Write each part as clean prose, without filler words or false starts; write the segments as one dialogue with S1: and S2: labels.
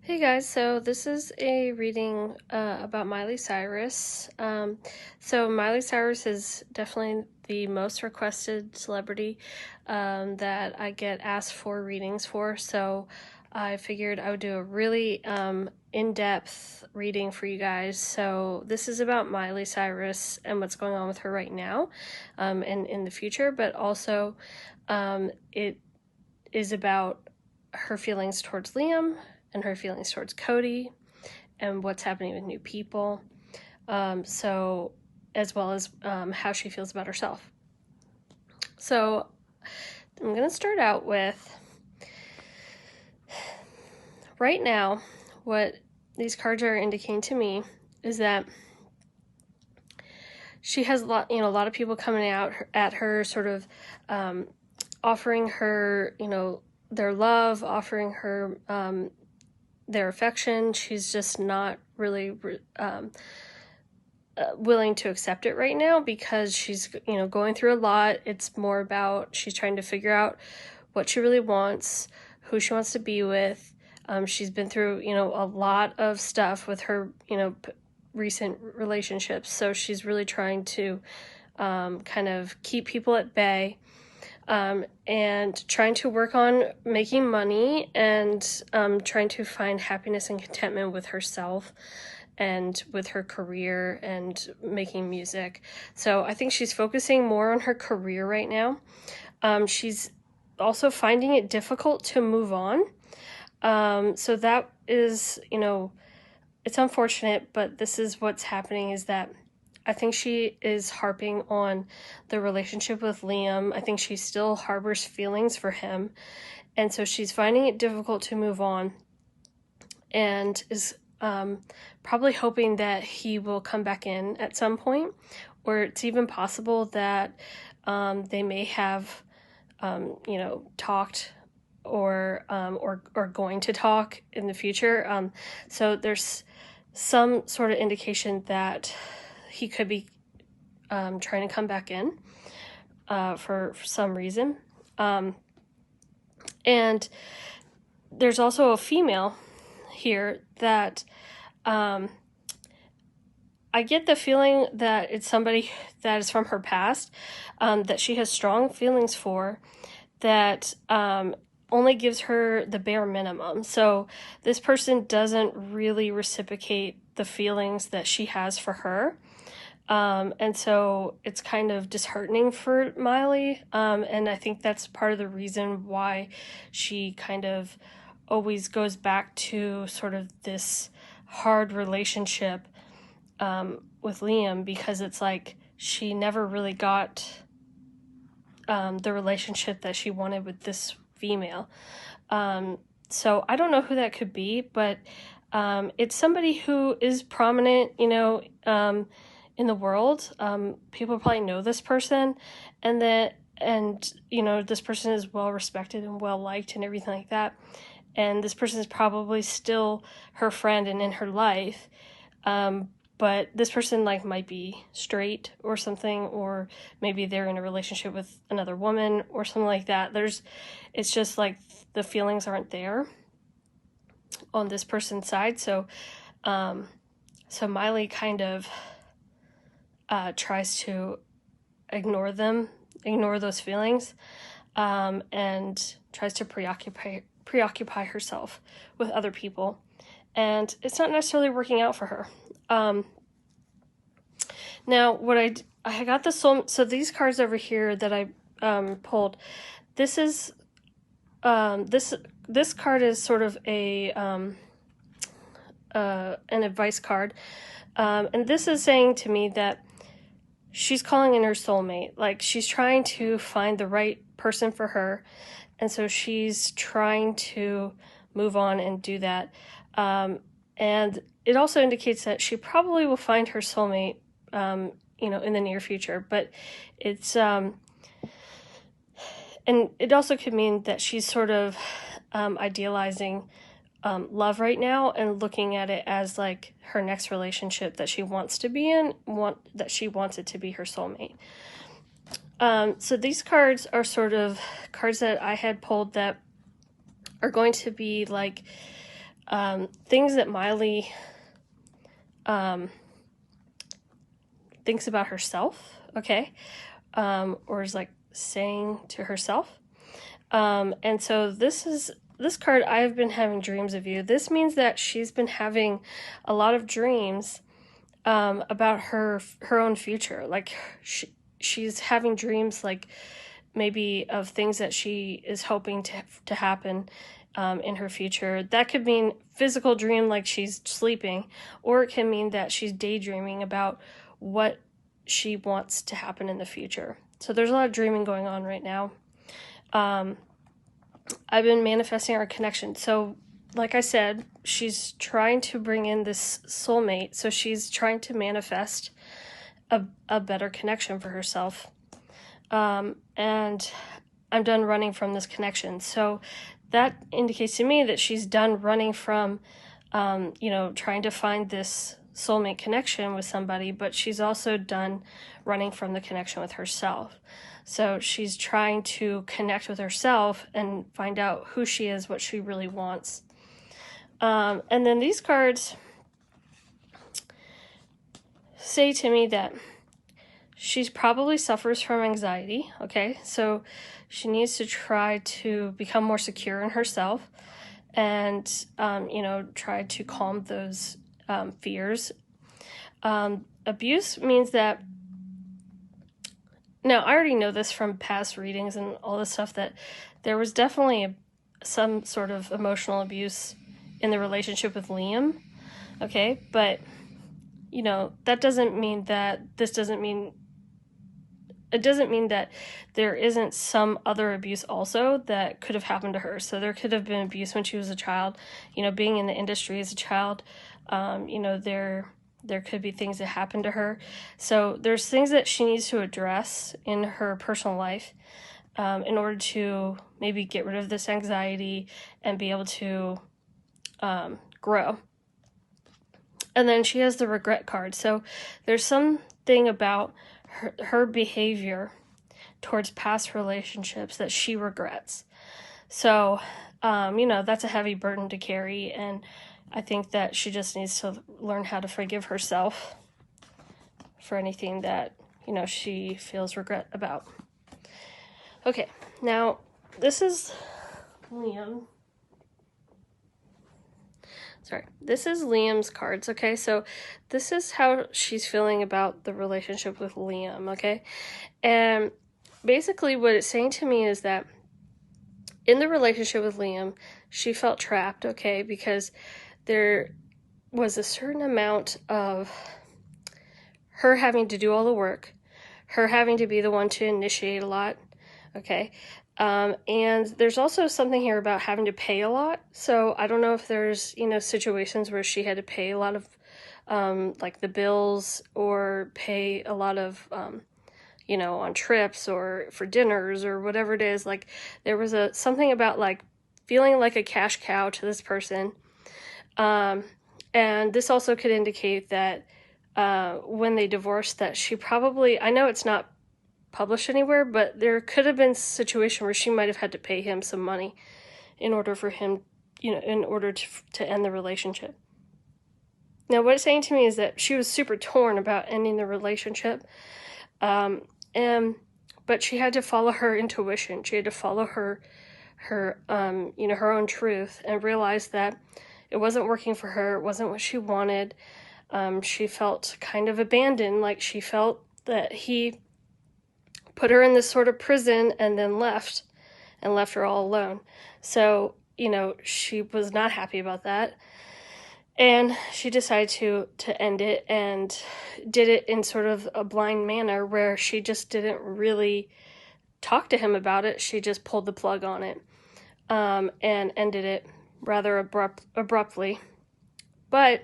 S1: Hey guys, so this is a reading about Miley Cyrus. So Miley Cyrus is definitely the most requested celebrity that I get asked for readings for. So I figured I would do a really in-depth reading for you guys. So this is about Miley Cyrus and what's going on with her right now and in the future, but also it is about her feelings towards Liam and her feelings towards Cody and what's happening with new people. So, as well as how she feels about herself. So, I'm going to start out with right now, what these cards are indicating to me is that she has a lot of people coming out at her, sort of offering her, their love, offering her their affection. She's just not really willing to accept it right now because she's going through a lot. It's more about she's trying to figure out what she really wants, who she wants to be with. She's been through a lot of stuff with her recent relationships, so she's really trying to kind of keep people at bay. And trying to work on making money and trying to find happiness and contentment with herself and with her career and making music. So I think she's focusing more on her career right now. She's also finding it difficult to move on. So that is, it's unfortunate, but this is what's happening, is that I think she is harping on the relationship with Liam. I think she still harbors feelings for him. And so she's finding it difficult to move on and is probably hoping that he will come back in at some point, or it's even possible that they may have, talked or going to talk in the future. So there's some sort of indication that he could be trying to come back in for some reason. And there's also a female here that I get the feeling that it's somebody that is from her past, that she has strong feelings for, that only gives her the bare minimum. So this person doesn't really reciprocate the feelings that she has for her. And so it's kind of disheartening for Miley. And I think that's part of the reason why she kind of always goes back to sort of this hard relationship with Liam, because it's like she never really got the relationship that she wanted with this female. So I don't know who that could be, but it's somebody who is prominent, in the world. People probably know this person, and this person is well respected and well liked and everything like that. And this person is probably still her friend and in her life. But this person might be straight or something, or maybe they're in a relationship with another woman or something like that. It's just like the feelings aren't there on this person's side. So Miley kind of tries to ignore those feelings, and tries to preoccupy herself with other people. And it's not necessarily working out for her. Now, what I got the soul. So these cards over here that I pulled, this is this card is sort of an advice card, and this is saying to me that she's calling in her soulmate. Like, she's trying to find the right person for her, and so she's trying to move on and do that. And it also indicates that she probably will find her soulmate, in the near future. But it's and it also could mean that she's sort of idealizing love right now and looking at it as like her next relationship that she wants to be in, that she wants it to be her soulmate. So these cards are sort of cards that I had pulled that are going to be like things that Miley thinks about herself, okay, or is like saying to herself. And so this card, I've been having dreams of you. This means that she's been having a lot of dreams about her own future. Like she's having dreams like maybe of things that she is hoping to happen in her future. That could mean physical dream, like she's sleeping, or it can mean that she's daydreaming about what she wants to happen in the future. So there's a lot of dreaming going on right now. I've been manifesting our connection. So like I said, she's trying to bring in this soulmate. So she's trying to manifest a better connection for herself. And I'm done running from this connection. So that indicates to me that she's done running from, trying to find this soulmate connection with somebody, but she's also done running from the connection with herself. So she's trying to connect with herself and find out who she is, what she really wants. And then these cards say to me that she probably suffers from anxiety, okay? So she needs to try to become more secure in herself and, try to calm those fears. Abuse means that, now I already know this from past readings and all this stuff, that there was definitely some sort of emotional abuse in the relationship with Liam, okay? But, that doesn't mean that it doesn't mean that there isn't some other abuse also that could have happened to her. So there could have been abuse when she was a child, being in the industry as a child, there could be things that happened to her. So there's things that she needs to address in her personal life in order to maybe get rid of this anxiety and be able to grow. And then she has the regret card. So there's something about her behavior towards past relationships that she regrets. So, that's a heavy burden to carry, and I think that she just needs to learn how to forgive herself for anything that, she feels regret about. Okay, now this is Liam. This is Liam's cards, okay? So this is how she's feeling about the relationship with Liam, okay? And basically what it's saying to me is that in the relationship with Liam, she felt trapped, okay? Because there was a certain amount of her having to do all the work, her having to be the one to initiate a lot, okay? And there's also something here about having to pay a lot. So I don't know if there's, situations where she had to pay a lot of, like the bills, or pay a lot of, on trips or for dinners or whatever it is. Like there was something about like feeling like a cash cow to this person. And this also could indicate that, when they divorced, that she probably, I know it's not published anywhere, but there could have been a situation where she might have had to pay him some money in order for him, in order to end the relationship. Now, what it's saying to me is that she was super torn about ending the relationship, but she had to follow her intuition. She had to follow her own truth, and realize that it wasn't working for her. It wasn't what she wanted. She felt kind of abandoned, like she felt that he put her in this sort of prison and then left her all alone. So, she was not happy about that. And she decided to end it, and did it in sort of a blind manner where she just didn't really talk to him about it. She just pulled the plug on it, and ended it rather abruptly. But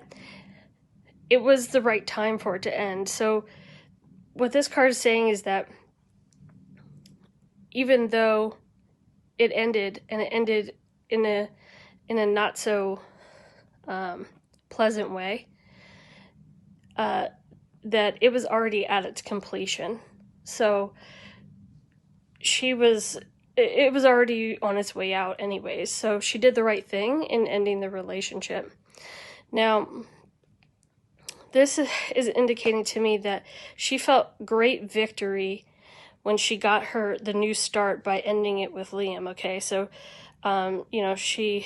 S1: it was the right time for it to end. So what this card is saying is that even though it ended, and it ended in a not so pleasant way, that it was already at its completion. So she was it was already on its way out anyways, so she did the right thing in ending the relationship. Now, this is indicating to me that she felt great victory when she got the new start by ending it with Liam, okay? So, she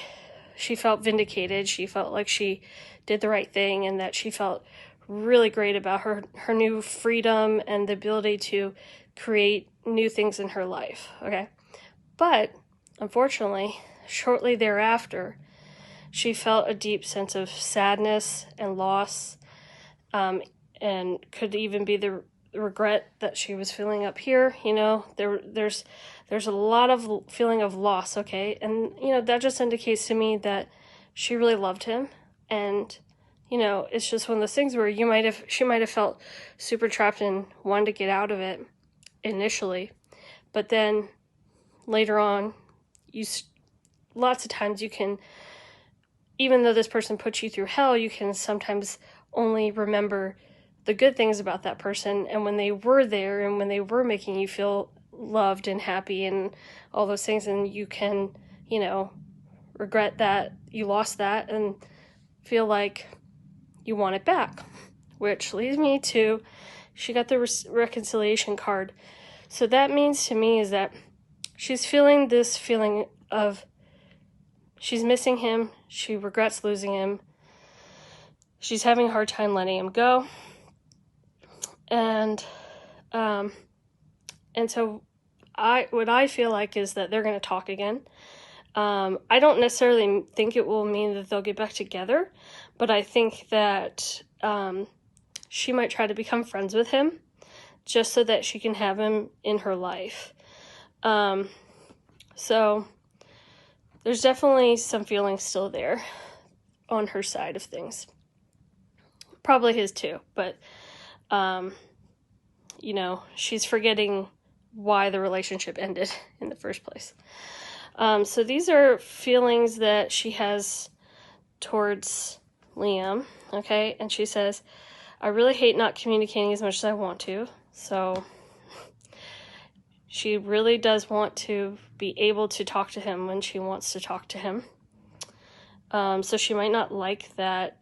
S1: felt vindicated. She felt like she did the right thing, and that she felt really great about her new freedom and the ability to create new things in her life, okay? But, unfortunately, shortly thereafter, she felt a deep sense of sadness and loss, and could even be the regret that she was feeling up here. There's a lot of feeling of loss, okay? And, that just indicates to me that she really loved him. And, it's just one of those things where she might have felt super trapped and wanted to get out of it initially. But then later on, lots of times you can, even though this person puts you through hell, you can sometimes only remember the good things about that person, and when they were there and when they were making you feel loved and happy and all those things, and you can, regret that you lost that and feel like you want it back, which leads me to, she got the reconciliation card. So that means to me is that she's feeling this feeling of she's missing him, she regrets losing him, she's having a hard time letting him go, and so what I feel like is that they're going to talk again. I don't necessarily think it will mean that they'll get back together, but I think that she might try to become friends with him just so that she can have him in her life. So there's definitely some feelings still there on her side of things. Probably his too, but, she's forgetting why the relationship ended in the first place. So these are feelings that she has towards Liam, okay? And she says, I really hate not communicating as much as I want to. So she really does want to be able to talk to him when she wants to talk to him. So she might not like that,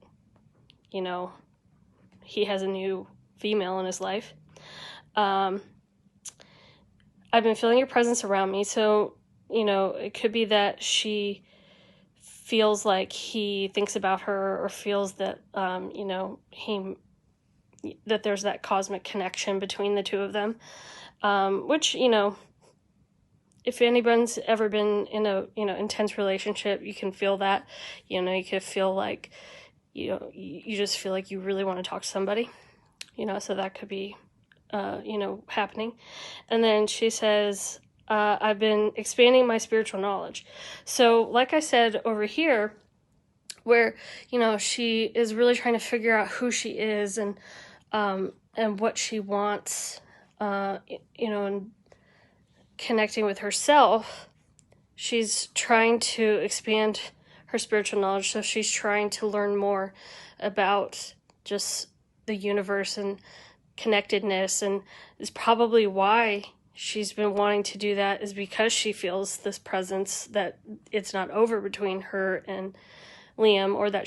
S1: he has a new female in his life. I've been feeling your presence around me, so, it could be that she feels like he thinks about her, or feels that, that there's that cosmic connection between the two of them, which, if anyone's ever been in a, intense relationship, you can feel that, you could feel like, you just feel like you really want to talk to somebody, so that could be, happening. And then she says, I've been expanding my spiritual knowledge. So like I said over here, where, she is really trying to figure out who she is and what she wants, and connecting with herself, she's trying to expand her spiritual knowledge. So she's trying to learn more about just the universe and connectedness, and is probably why she's been wanting to do that, is because she feels this presence, that it's not over between her and Liam, or that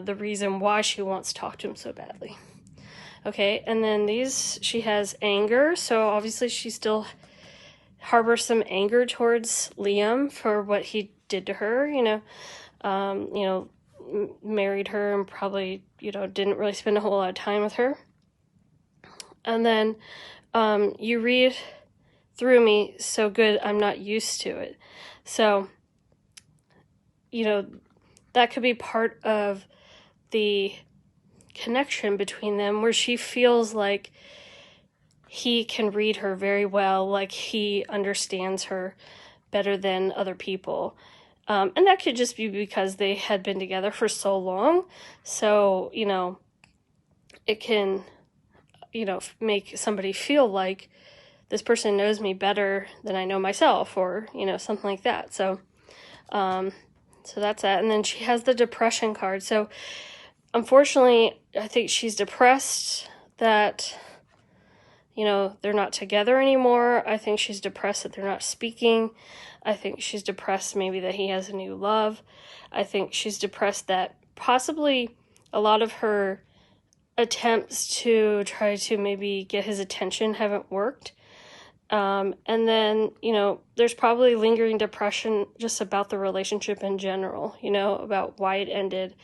S1: the reason why she wants to talk to him so badly. Okay, and then she has anger, so obviously she still harbors some anger towards Liam for what he did to her, married her and probably, didn't really spend a whole lot of time with her. And then you read through me so good, I'm not used to it. So, that could be part of the connection between them, where she feels like he can read her very well, like he understands her better than other people. And that could just be because they had been together for so long. So, it can, make somebody feel like this person knows me better than I know myself, or, something like that. So that's that. And then she has the depression card. So unfortunately, I think she's depressed that they're not together anymore. I think she's depressed that they're not speaking. I think she's depressed maybe that he has a new love. I think she's depressed that possibly a lot of her attempts to try to maybe get his attention haven't worked. And then, there's probably lingering depression just about the relationship in general, about why it ended,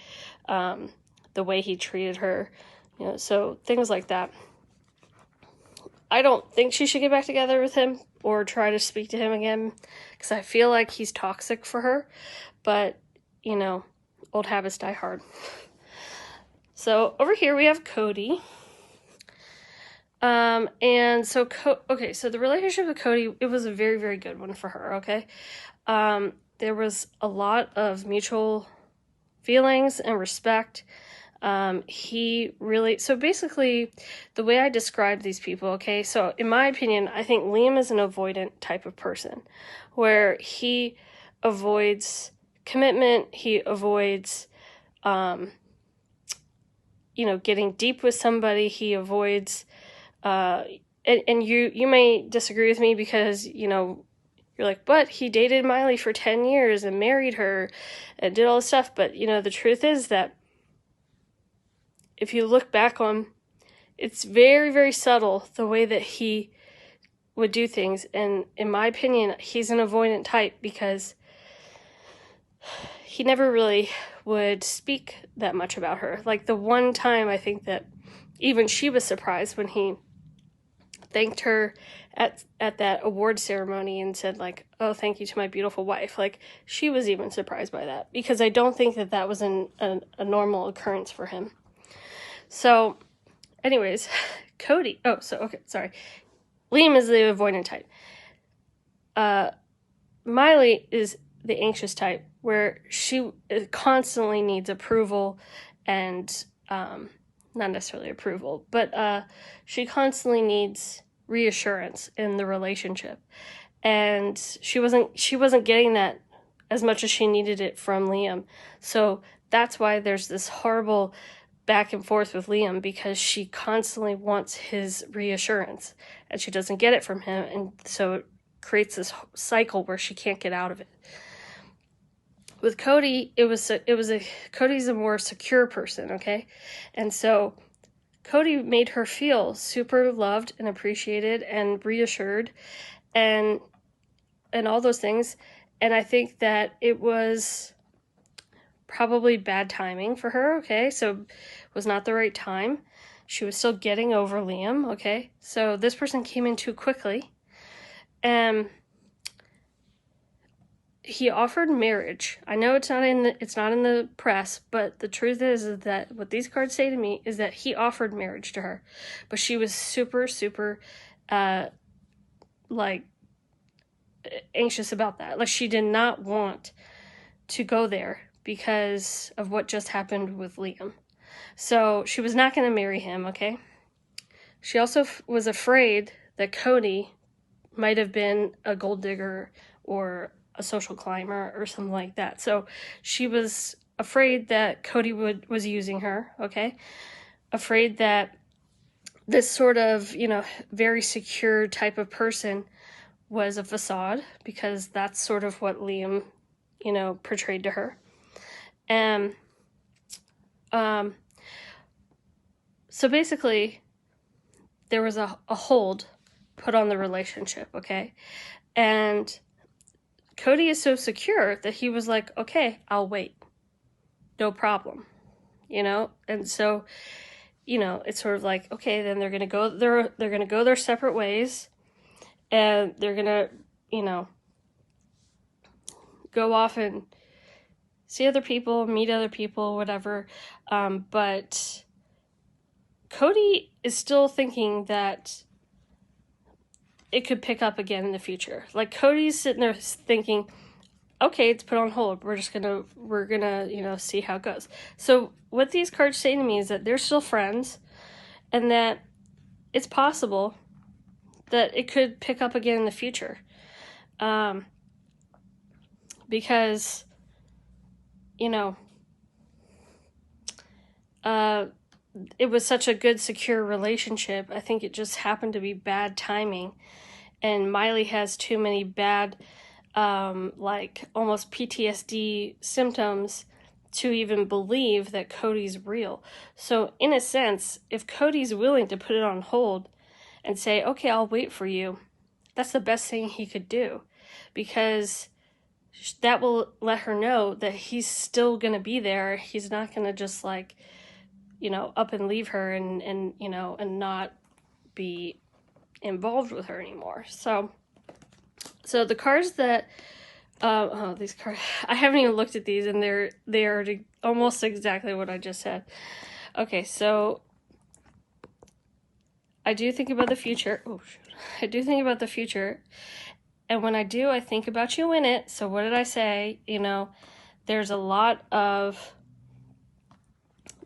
S1: the way he treated her, so things like that. I don't think she should get back together with him or try to speak to him again, because I feel like he's toxic for her, but, old habits die hard. So over here we have Cody. And so, so the relationship with Cody, it was a very, very good one for her, okay? There was a lot of mutual feelings and respect. So basically, the way I describe these people, okay, so in my opinion, I think Liam is an avoidant type of person, where he avoids commitment, he avoids, getting deep with somebody, he avoids, and you may disagree with me because, you're like, but he dated Miley for 10 years and married her and did all this stuff. But, the truth is that if you look back on, it's very, very subtle the way that he would do things. And in my opinion, he's an avoidant type because he never really would speak that much about her. Like the one time I think that even she was surprised when he thanked her at that award ceremony and said like, oh, thank you to my beautiful wife. Like she was even surprised by that because I don't think that was a normal occurrence for him. So anyways, Cody, Liam is the avoidant type. Miley is the anxious type where she constantly needs approval and, not necessarily approval, but she constantly needs reassurance in the relationship. And she wasn't getting that as much as she needed it from Liam. So that's why there's this horrible back and forth with Liam, because she constantly wants his reassurance and she doesn't get it from him, and so it creates this cycle where she can't get out of it. With Cody, Cody's a more secure person, okay? And so Cody made her feel super loved and appreciated and reassured and all those things. And I think that it was probably bad timing for her, okay? So it was not the right time. She was still getting over Liam, okay? So this person came in too quickly. And he offered marriage. I know it's not in the press, but the truth is that what these cards say to me is that he offered marriage to her, but she was super, super, anxious about that. Like she did not want to go there because of what just happened with Liam. So she was not going to marry him, okay? She also was afraid that Cody might have been a gold digger or a social climber or something like that. So she was afraid that Cody was using her, okay? Afraid that this sort of, very secure type of person was a facade, because that's sort of what Liam, portrayed to her. And so basically there was a hold put on the relationship, okay? And Cody is so secure that he was like, okay, I'll wait. No problem. And so, it's sort of like, okay, then they're going to go their separate ways, and they're going to, go off and see other people, meet other people, whatever. But Cody is still thinking that it could pick up again in the future. Like Cody's sitting there thinking, okay, it's put on hold. We're gonna, see how it goes. So what these cards say to me is that they're still friends, and that it's possible that it could pick up again in the future. Because, it was such a good, secure relationship. I think it just happened to be bad timing. And Miley has too many bad, like almost PTSD symptoms to even believe that Cody's real. So, in a sense, if Cody's willing to put it on hold and say, okay, I'll wait for you, that's the best thing he could do, because that will let her know that he's still going to be there. He's not going to just like, up and leave her and not be involved with her anymore. So the cards that, these cards, I haven't even looked at these, and they are almost exactly what I just said. Okay, so I do think about the future. Oh, shoot. I do think about the future. And when I do, I think about you in it. So what did I say? There's a lot of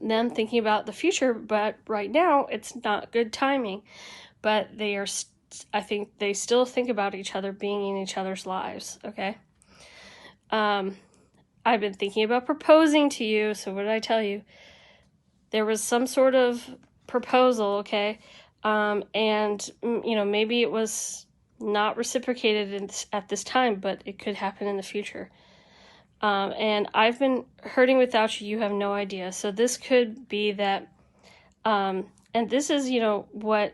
S1: them thinking about the future, but right now it's not good timing. But I think they still think about each other being in each other's lives, okay? I've been thinking about proposing to you, so what did I tell you? There was some sort of proposal, okay? And, maybe it was not reciprocated at this time, but it could happen in the future. And I've been hurting without you. You have no idea. So this could be that, and this is, what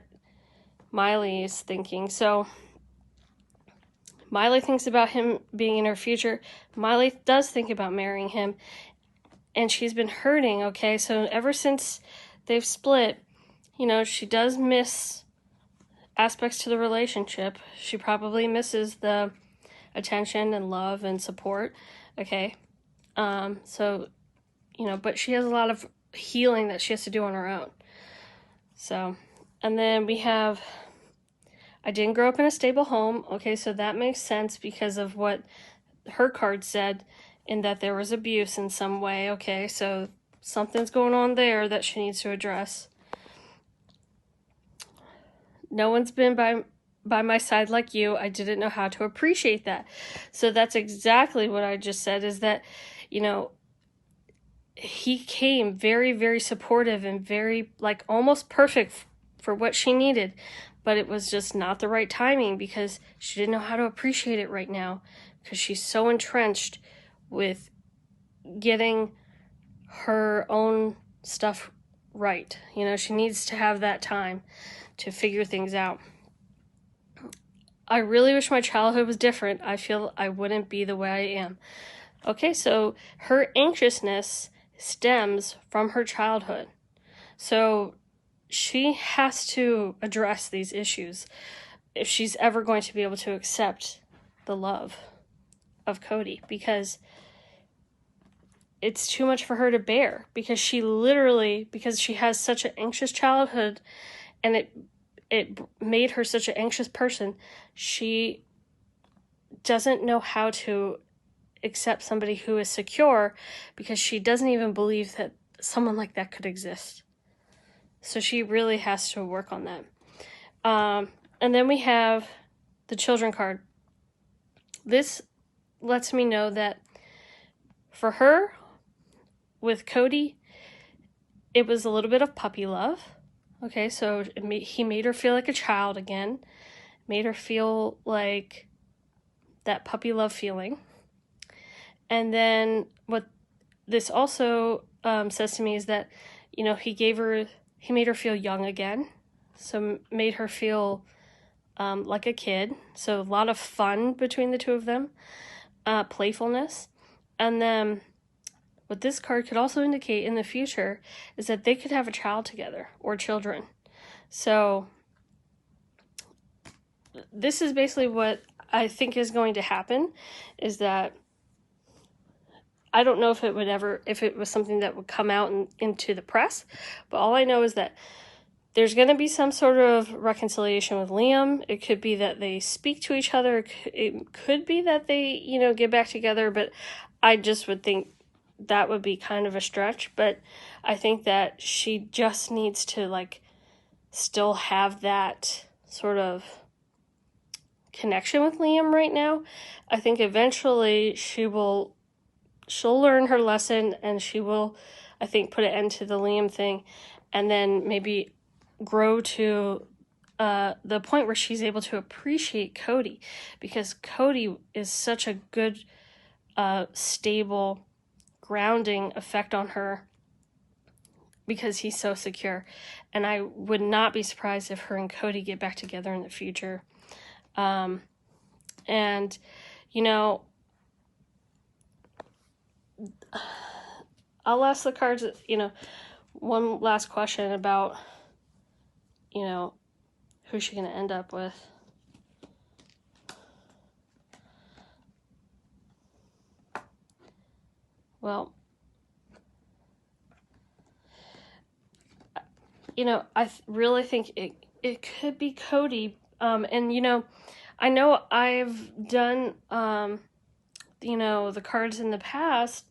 S1: Miley is thinking. So Miley thinks about him being in her future. Miley does think about marrying him, and she's been hurting, okay? So ever since they've split, she does miss aspects to the relationship. She probably misses the attention and love and support, okay? So, but she has a lot of healing that she has to do on her own. So, and then we have, I didn't grow up in a stable home, okay? So that makes sense because of what her card said, in that there was abuse in some way, okay? So something's going on there that she needs to address. No one's been by my side like you. I didn't know how to appreciate that. So that's exactly what I just said, is that, he came very, very supportive and very, like, almost perfect for what she needed. But it was just not the right timing because she didn't know how to appreciate it right now, because she's so entrenched with getting her own stuff right. She needs to have that time to figure things out. I really wish my childhood was different. I feel I wouldn't be the way I am. Okay, so her anxiousness stems from her childhood. So she has to address these issues if she's ever going to be able to accept the love of Cody, because it's too much for her to bear, because she has such an anxious childhood, and it made her such an anxious person. She doesn't know how to accept somebody who is secure, because she doesn't even believe that someone like that could exist. So she really has to work on that. And then we have the children card. This lets me know that for her, with Cody, it was a little bit of puppy love. Okay, so he made her feel like a child again. Made her feel like that puppy love feeling. And then what this also says to me is that, he made her feel young again. So made her feel like a kid. So a lot of fun between the two of them. Playfulness. And then what this card could also indicate in the future is that they could have a child together, or children. So this is basically what I think is going to happen, is that I don't know if it was something that would come out into the press, but all I know is that there's going to be some sort of reconciliation with Liam. It could be that they speak to each other. It could be that they, get back together, but I just would think that would be kind of a stretch. But I think that she just needs to, still have that sort of connection with Liam right now. I think eventually she will she'll learn her lesson, and she will, I think, put an end to the Liam thing, and then maybe grow to the point where she's able to appreciate Cody, because Cody is such a good, stable, grounding effect on her because he's so secure. And I would not be surprised if her and Cody get back together in the future. And, you know, I'll ask the cards, you know, one last question about, you know, who's she going to end up with. Well, you know, I really think it could be Cody. And, you know I've done, you know, the cards in the past,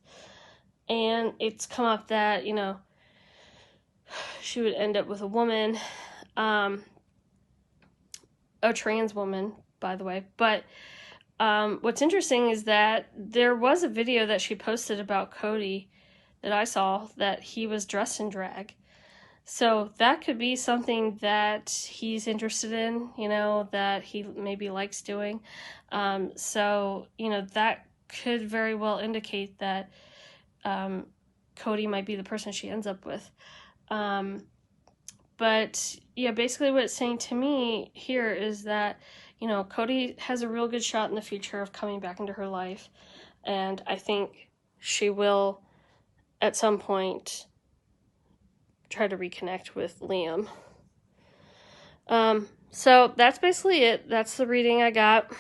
S1: and it's come up that, you know, she would end up with a woman, a trans woman, by the way. But what's interesting is that there was a video that she posted about Cody that I saw, that he was dressed in drag. So that could be something that he's interested in, you know, that he maybe likes doing. So, you know, that could very well indicate that Cody might be the person she ends up with. But yeah, basically what it's saying to me here is that, you know, Cody has a real good shot in the future of coming back into her life. And I think she will, at some point, try to reconnect with Liam. So that's basically it. That's the reading I got.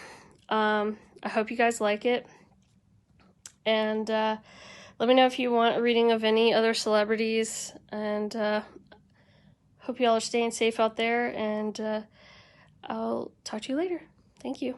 S1: I hope you guys like it. And let me know if you want a reading of any other celebrities. And hope you all are staying safe out there. And I'll talk to you later. Thank you.